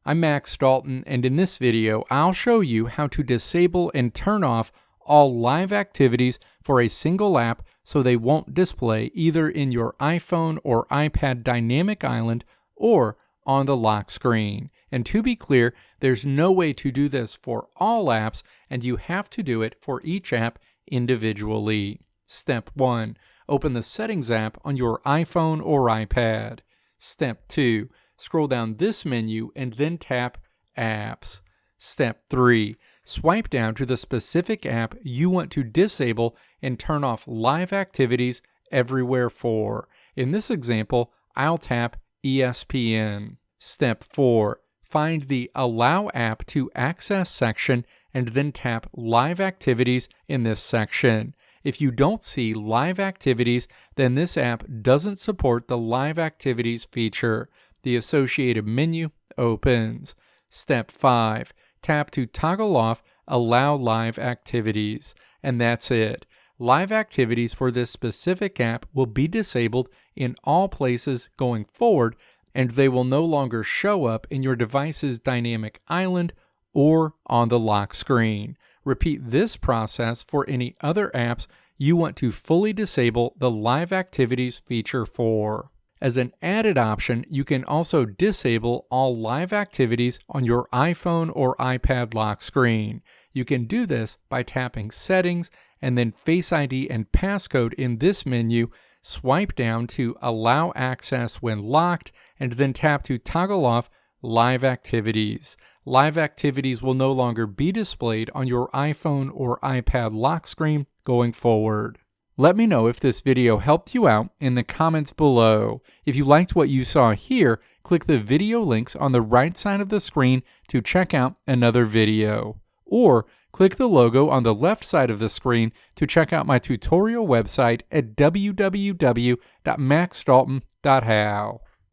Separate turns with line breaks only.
I'm Max Dalton, and in this video, I'll show you how to disable and turn off all live activities for a single app so they won't display either in your iPhone or iPad dynamic island or on the lock screen. And to be clear, there's no way to do this for all apps, and you have to do it for each app individually. Step 1. Open the Settings app on your iPhone or iPad. Step 2. Scroll down this menu and then tap Apps. Step 3. Swipe down to the specific app you want to disable and turn off live activities everywhere for. In this example, I'll tap ESPN. Step 4. Find the Allow App to Access section and then tap Live Activities in this section. If you don't see live activities, then this app doesn't support the live activities feature. The associated menu opens. Step 5. Tap to toggle off Allow Live Activities. And that's it. Live activities for this specific app will be disabled in all places going forward, and they will no longer show up in your device's dynamic island or on the lock screen. Repeat this process for any other apps you want to fully disable the live activities feature for. As an added option, you can also disable all live activities on your iPhone or iPad lock screen. You can do this by tapping Settings and then Face ID and Passcode in this menu. Swipe down to Allow Access when locked, and then tap to toggle off Live Activities. Live activities will no longer be displayed on your iPhone or iPad lock screen going forward. Let me know if this video helped you out in the comments below. If you liked what you saw here, click the video links on the right side of the screen to check out another video. Or click the logo on the left side of the screen to check out my tutorial website at www.maxdalton.how.